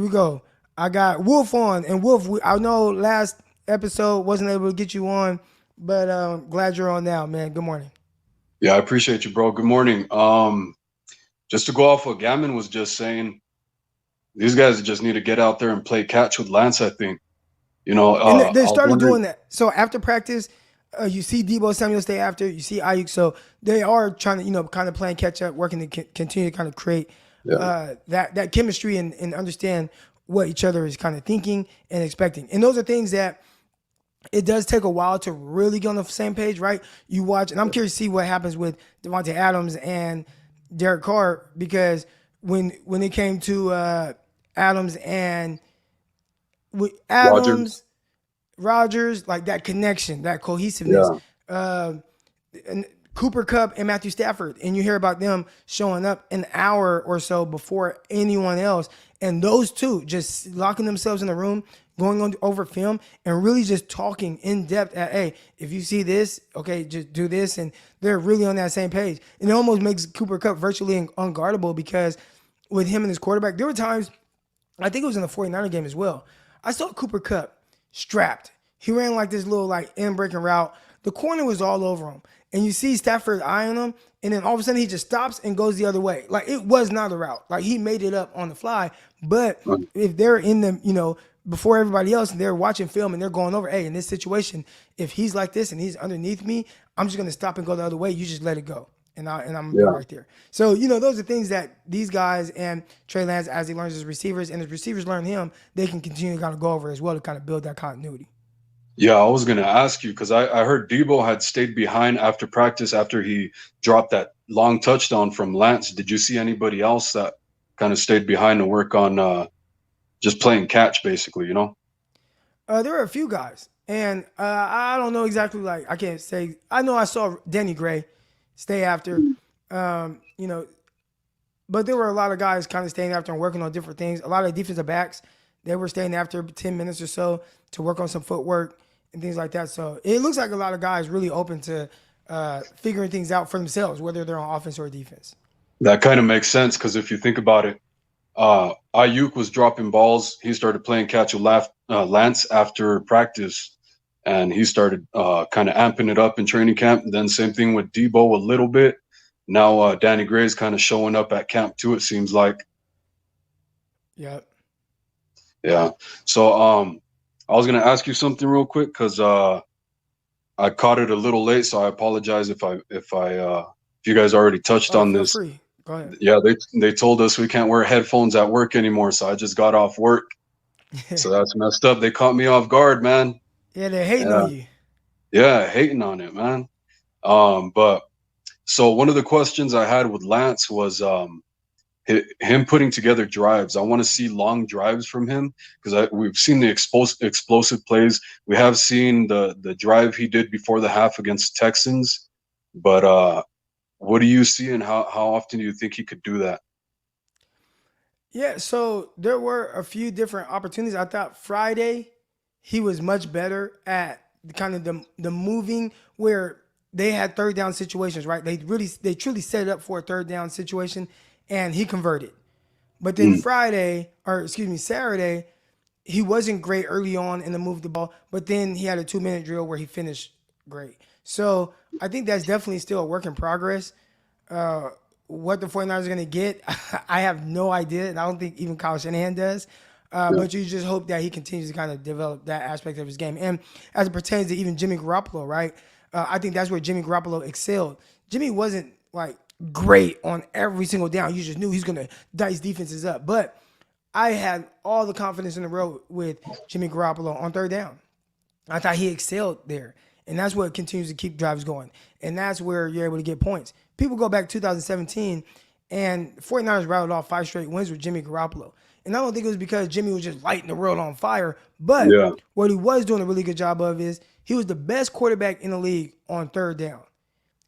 we go. I got Wolf on, and Wolf, I know last episode wasn't able to get you on, but glad you're on now, man. Good morning. Yeah, I appreciate you, bro. Good morning. Just to go off what Gammon was just saying, these guys just need to get out there and play catch with Lance, I think. And they I was started wondering, doing that. So after practice, you see Debo Samuel stay after, you see Ayuk. So they are trying to, kind of playing catch up, working to continue to kind of create yeah, that chemistry and understand what each other is kind of thinking and expecting. And those are things that it does take a while to really get on the same page, right? You watch, and I'm curious to see what happens with Devontae Adams and Derek Carr, because when it came to Adams and with Rogers. Adams, Rodgers, like that connection, that cohesiveness. Yeah, Uh, and Cooper Kupp and Matthew Stafford, and you hear about them showing up an hour or so before anyone else, and those two just locking themselves in the room, going on over film, and really just talking in depth at, hey, if you see this, okay, just do this, and they're really on that same page. And it almost makes Cooper Kupp virtually unguardable, because with him and his quarterback, there were times, I think it was in the 49er game as well, I saw Cooper Kupp strapped. He ran like this little like in breaking route. The corner was all over him. And you see Stafford eyeing him, and then all of a sudden he just stops and goes the other way. Like it was not a route. Like he made it up on the fly. But if they're in the, before everybody else and they're watching film and they're going over, hey, in this situation, if he's like this and he's underneath me, I'm just gonna stop and go the other way. You just let it go. And I'm gonna be yeah. right there. So, those are things that these guys and Trey Lance, as he learns his receivers and his receivers learn him, they can continue to kind of go over as well to kind of build that continuity. Yeah, I was gonna ask you because I heard Debo had stayed behind after practice after he dropped that long touchdown from Lance. Did you see anybody else that kind of stayed behind to work on just playing catch, basically? There were a few guys, and I don't know exactly. Like I can't say. I know I saw Danny Gray stay after, um, you know, but there were a lot of guys kind of staying after and working on different things. A lot of defensive backs, they were staying after 10 minutes or so to work on some footwork and things like that. So it looks like a lot of guys really open to figuring things out for themselves, whether they're on offense or defense. That kind of makes sense because if you think about it, Ayuk was dropping balls. He started playing catch with Lance after practice, and he started kind of amping it up in training camp. And then same thing with Debo a little bit. Now Danny Gray's kind of showing up at camp too. It seems like, Yeah. yeah. So I was gonna ask you something real quick because I caught it a little late, so I apologize if you guys already touched Oh, on feel this. free. Go ahead. Yeah, they told us we can't wear headphones at work anymore, so I just got off work. So that's messed up. They caught me off guard, man. Yeah, they're hating Yeah, on you. yeah, hating on it, man. But so one of the questions I had with Lance was him putting together drives. I want to see long drives from him because we've seen the explosive plays. We have seen the drive he did before the half against Texans, but what do you see and how often do you think he could do that? Yeah, so there were a few different opportunities. I thought Friday he was much better at kind of the moving where they had third down situations, right? They truly set it up for a third down situation, and he converted. But then Mm, Friday, or excuse me, Saturday, he wasn't great early on in the move the ball, but then he had a 2 minute drill where he finished great. So I think that's definitely still a work in progress. Uh, what the 49ers are going to get, I have no idea. And I don't think even Kyle Shanahan does. yeah, But you just hope that he continues to kind of develop that aspect of his game. And as it pertains to even Jimmy Garoppolo, right? I think that's where Jimmy Garoppolo excelled. Jimmy wasn't like great on every single down. You just knew he's going to dice defenses up. But I had all the confidence in the world with Jimmy Garoppolo on third down. I thought he excelled there. And that's what continues to keep drives going. And that's where you're able to get points. People go back to 2017 and 49ers rattled off 5 straight wins with Jimmy Garoppolo. And I don't think it was because Jimmy was just lighting the world on fire. But yeah. what he was doing a really good job of is he was the best quarterback in the league on third down.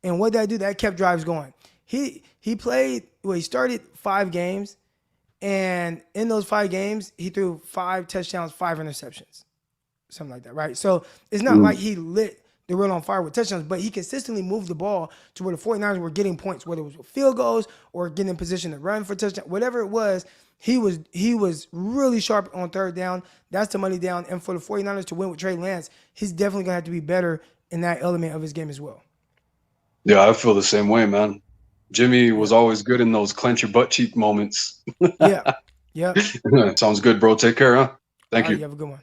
And what did that do? That kept drives going. He played, well, he started 5 games. And in those 5 games, he threw 5 touchdowns, 5 interceptions, something like that, right? So it's not Mm, like he lit they were on fire with touchdowns, but he consistently moved the ball to where the 49ers were getting points, whether it was with field goals or getting in position to run for touchdown, whatever it was. He was really sharp on third down. That's the money down. And for the 49ers to win with Trey Lance, he's definitely going to have to be better in that element of his game as well. Yeah, I feel the same way, man. Jimmy was always good in those clench your butt cheek moments. Yeah. Yep. Sounds good, bro. Take care, huh? Thank All right, you. you have a good one.